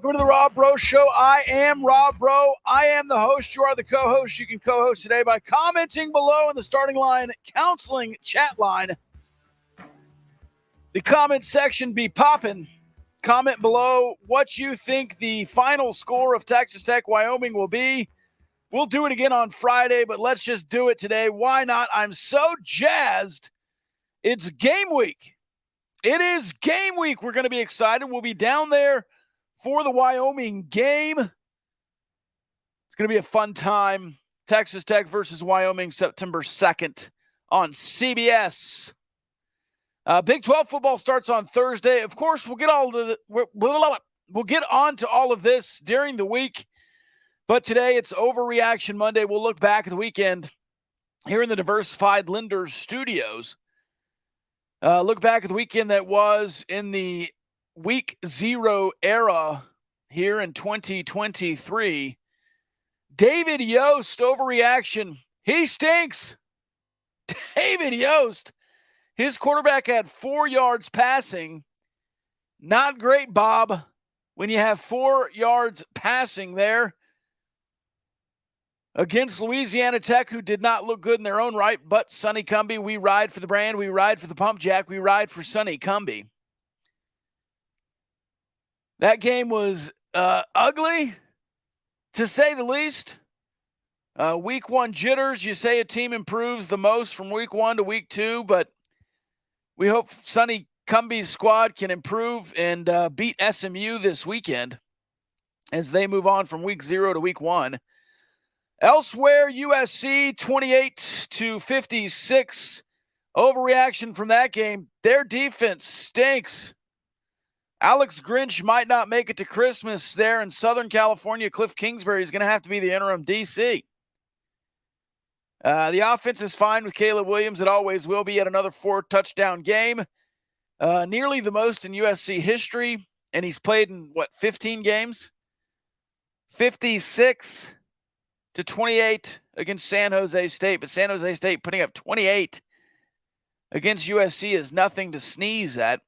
Welcome to the Rob Bro Show. I am Rob Bro. I am the host. You are the co-host. You can co-host today by commenting below in the starting line, counseling chat line. The comment section be popping. Comment below what you think the final score of Texas Tech Wyoming will be. We'll do it again on Friday, but let's just do it today. Why not? I'm so jazzed. It's game week. It is game week. We're going to be excited. We'll be down there for the Wyoming game. It's going to be a fun time. Texas Tech versus Wyoming, September 2nd on CBS. Big 12 football starts on Thursday. Of course, we'll get on to all of this during the week. But today it's Overreaction Monday. We'll look back at the weekend here in the Diversified Lenders Studios. Look back at the weekend that was in the Week 0 era here in 2023. David Yost, Overreaction. He stinks. David Yost. His quarterback had 4 yards passing. Not great, Bob, when you have 4 yards passing there against Louisiana Tech, who did not look good in their own right. But Sonny Cumbie, we ride for the brand. We ride for the pump jack. We ride for Sonny Cumbie. That game was ugly, to say the least. Week 1 jitters. You say a team improves the most from week 1 to week 2, but we hope Sonny Cumbie's squad can improve and beat SMU this weekend as they move on from week 0 to week 1. Elsewhere, USC 28-56. Overreaction from that game. Their defense stinks. Alex Grinch might not make it to Christmas there in Southern California. Cliff Kingsbury is going to have to be the interim DC. The offense is fine with Caleb Williams. It always will be at another 4-touchdown game. Nearly the most in USC history. And he's played in, 15 games? 56-28 against San Jose State. But San Jose State putting up 28 against USC is nothing to sneeze at.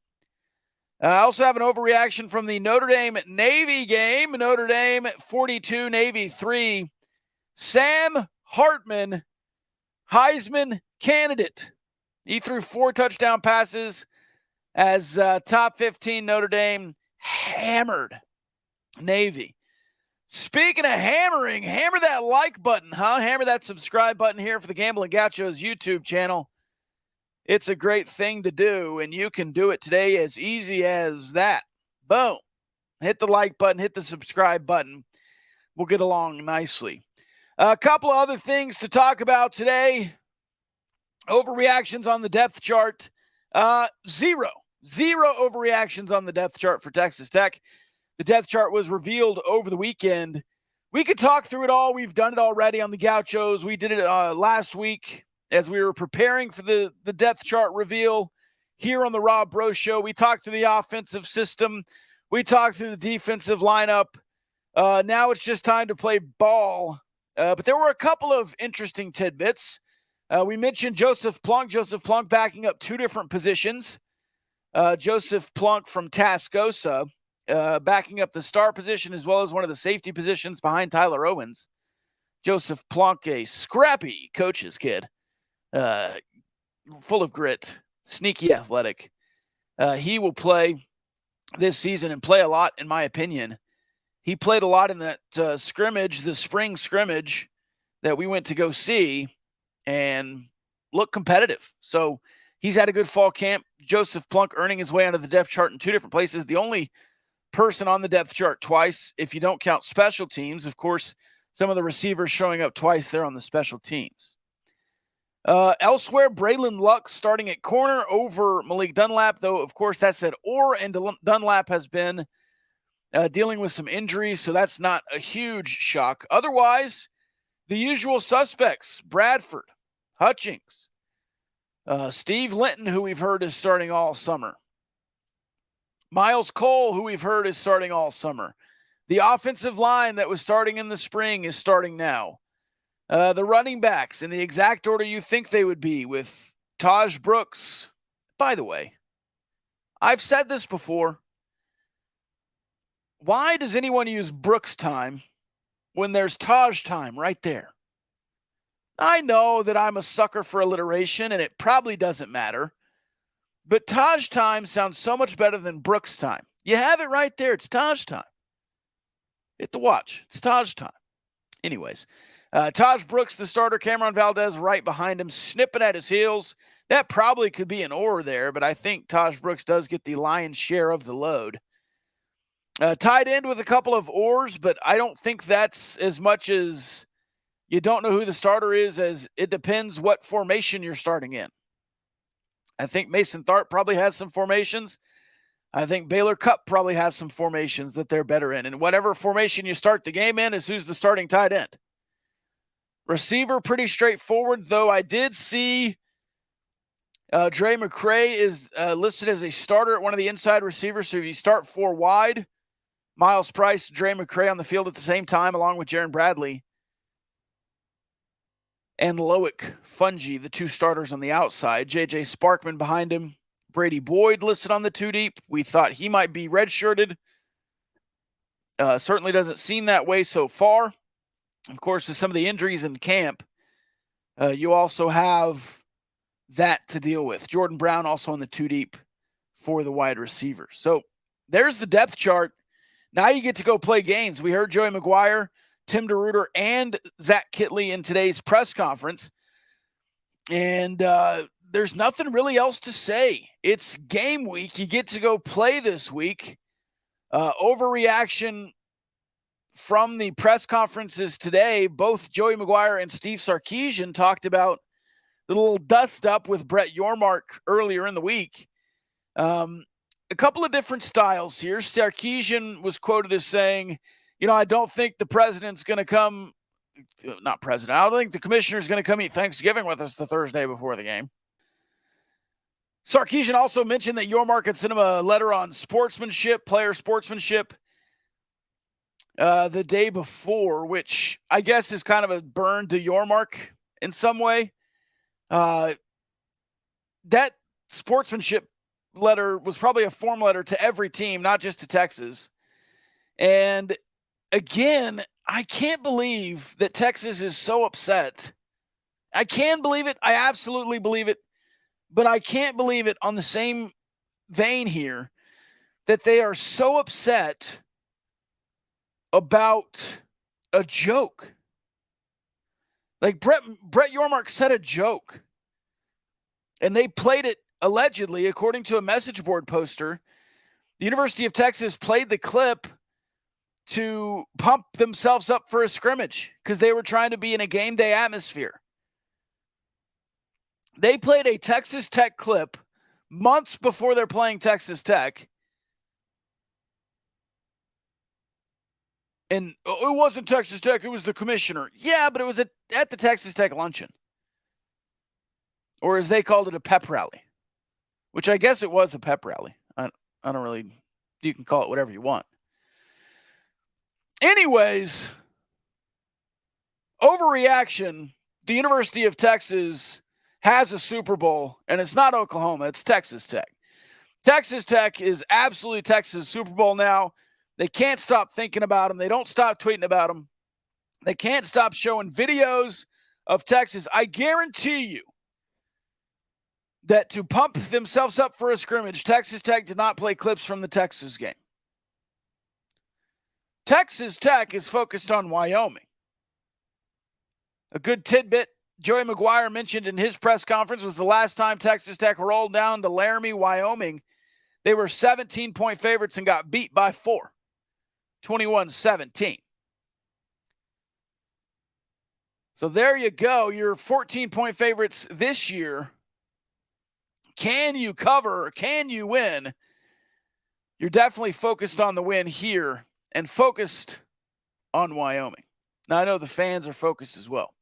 I also have an overreaction from the Notre Dame-Navy game. Notre Dame 42, Navy 3. Sam Hartman, Heisman candidate. He threw 4 touchdown passes as top 15 Notre Dame hammered Navy. Speaking of hammering, hammer that like button, huh? Hammer that subscribe button here for the Gambling Gauchos YouTube channel. It's a great thing to do, and you can do it today as easy as that. Boom. Hit the like button, hit the subscribe button. We'll get along nicely. A couple of other things to talk about today. Overreactions on the depth chart. Zero overreactions on the depth chart for Texas Tech. The depth chart was revealed over the weekend. We could talk through it all. We've done it already on the Gauchos. We did it last week as we were preparing for the depth chart reveal here on the Rob Bro Show. We talked through the offensive system. We talked through the defensive lineup. Now it's just time to play ball. But there were a couple of interesting tidbits. We mentioned Joseph Plunk. Joseph Plunk backing up 2 different positions. Joseph Plunk from Tascosa backing up the star position as well as one of the safety positions behind Tyler Owens. Joseph Plunk, a scrappy coach's kid. Full of grit, sneaky athletic. He will play this season and play a lot, in my opinion. He played a lot in that scrimmage, the spring scrimmage that we went to go see, and looked competitive. So he's had a good fall camp. Joseph Plunk earning his way onto the depth chart in 2 different places. The only person on the depth chart twice, if you don't count special teams. Of course, some of the receivers showing up twice there on the special teams. Elsewhere, Braylon Luck starting at corner over Malik Dunlap, though, of course, that said Orr, and Dunlap has been dealing with some injuries, so that's not a huge shock. Otherwise, the usual suspects, Bradford, Hutchings, Steve Linton, who we've heard is starting all summer. Miles Cole, who we've heard is starting all summer. The offensive line that was starting in the spring is starting now. The running backs in the exact order you think they would be, with Taj Brooks. By the way, I've said this before. Why does anyone use Brooks time when there's Taj time right there? I know that I'm a sucker for alliteration, and it probably doesn't matter. But Taj time sounds so much better than Brooks time. You have it right there. It's Taj time. Hit the watch. It's Taj time. Anyways, Taj Brooks, the starter, Cameron Valdez right behind him, snipping at his heels. That probably could be an or there, but I think Taj Brooks does get the lion's share of the load. Tied in with a couple of ors, but I don't think that's as much as you don't know who the starter is, as it depends what formation you're starting in. I think Mason Tharp probably has some formations. I think Baylor Cupp probably has some formations that they're better in. And whatever formation you start the game in is who's the starting tight end. Receiver, pretty straightforward, though I did see Dre McCray is listed as a starter at one of the inside receivers. So if you start 4 wide, Miles Price, Dre McCray on the field at the same time, along with Jaron Bradley and Loic Fungi, the 2 starters on the outside. J.J. Sparkman behind him. Brady Boyd listed on the 2 deep. We thought he might be redshirted. Certainly doesn't seem that way so far. Of course, with some of the injuries in camp, you also have that to deal with. Jordan Brown also on the 2 deep for the wide receivers. So there's the depth chart. Now you get to go play games. We heard Joey McGuire, Tim DeRuyter, and Zach Kitley in today's press conference. And there's nothing really else to say. It's game week. You get to go play this week. Overreaction from the press conferences today. Both Joey McGuire and Steve Sarkisian talked about the little dust up with Brett Yormark earlier in the week. A couple of different styles here. Sarkisian was quoted as saying, I don't think the president's going to come, not president, I don't think the commissioner's going to come eat Thanksgiving with us the Thursday before the game. Sarkisian also mentioned that Yormark had sent him a letter on sportsmanship, player sportsmanship, the day before, which I guess is kind of a burn to Yormark in some way. That sportsmanship letter was probably a form letter to every team, not just to Texas. And again, I can't believe that Texas is so upset. I can believe it. I absolutely believe it. But I can't believe it on the same vein here that they are so upset about a joke. Like Brett Yormark said a joke. And they played it, allegedly, according to a message board poster. The University of Texas played the clip to pump themselves up for a scrimmage because they were trying to be in a game day atmosphere. They played a Texas Tech clip months before they're playing Texas Tech. And it wasn't Texas Tech, it was the commissioner. Yeah, but it was at the Texas Tech luncheon. Or as they called it, a pep rally. Which I guess it was a pep rally. I don't really, you can call it whatever you want. Anyways, overreaction, the University of Texas has a Super Bowl, and it's not Oklahoma, it's Texas Tech. Texas Tech is absolutely Texas' Super Bowl now. They can't stop thinking about them. They don't stop tweeting about them. They can't stop showing videos of Texas. I guarantee you that to pump themselves up for a scrimmage, Texas Tech did not play clips from the Texas game. Texas Tech is focused on Wyoming. A good tidbit Joey McGuire mentioned in his press conference was the last time Texas Tech rolled down to Laramie, Wyoming. They were 17-point favorites and got beat by 4, 21-17. So there you go. Your 14-point favorites this year. Can you cover? Can you win? You're definitely focused on the win here and focused on Wyoming. Now, I know the fans are focused as well.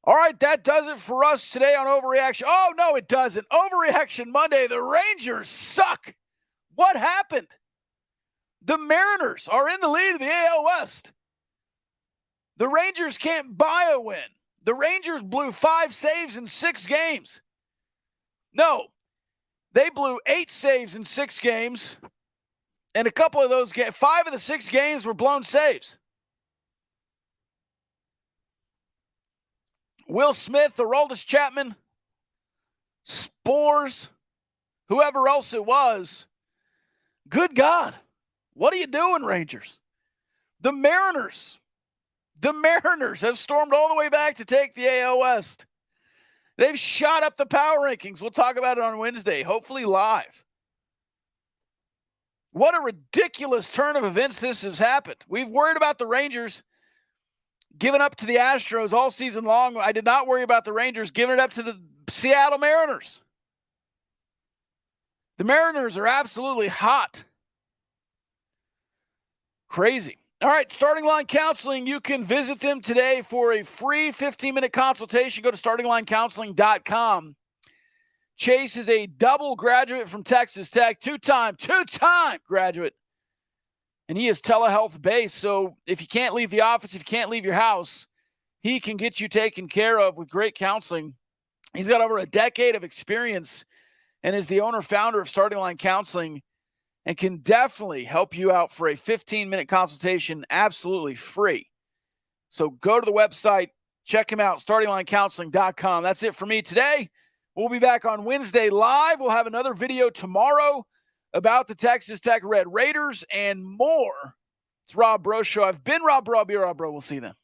All right, that does it for us today on Overreaction. Oh, no, it doesn't. Overreaction Monday, the Rangers suck. What happened? The Mariners are in the lead of the AL West. The Rangers can't buy a win. The Rangers blew 5 saves in 6 games. No, they blew 8 saves in 6 games And a couple of those games, 5 of the 6 games were blown saves. Will Smith, Aroldis Chapman, Spores, whoever else it was. Good God. What are you doing, Rangers? The Mariners have stormed all the way back to take the AL West. They've shot up the power rankings. We'll talk about it on Wednesday, hopefully live. What a ridiculous turn of events this has happened. We've worried about the Rangers giving up to the Astros all season long. I did not worry about the Rangers giving it up to the Seattle Mariners. The Mariners are absolutely hot. Crazy. All right, Starting Line Counseling. You can visit them today for a free 15-minute consultation. Go to startinglinecounseling.com. Chase is a double graduate from Texas Tech, two-time graduate. And he is telehealth based. So if you can't leave the office, if you can't leave your house, he can get you taken care of with great counseling. He's got over a decade of experience and is the owner-founder of Starting Line Counseling and can definitely help you out for a 15-minute consultation absolutely free. So go to the website, check him out, startinglinecounseling.com. That's it for me today. We'll be back on Wednesday live. We'll have another video tomorrow about the Texas Tech Red Raiders and more. It's Rob Bro Show. I've been Rob Bro. I'll be Rob Bro. We'll see you then.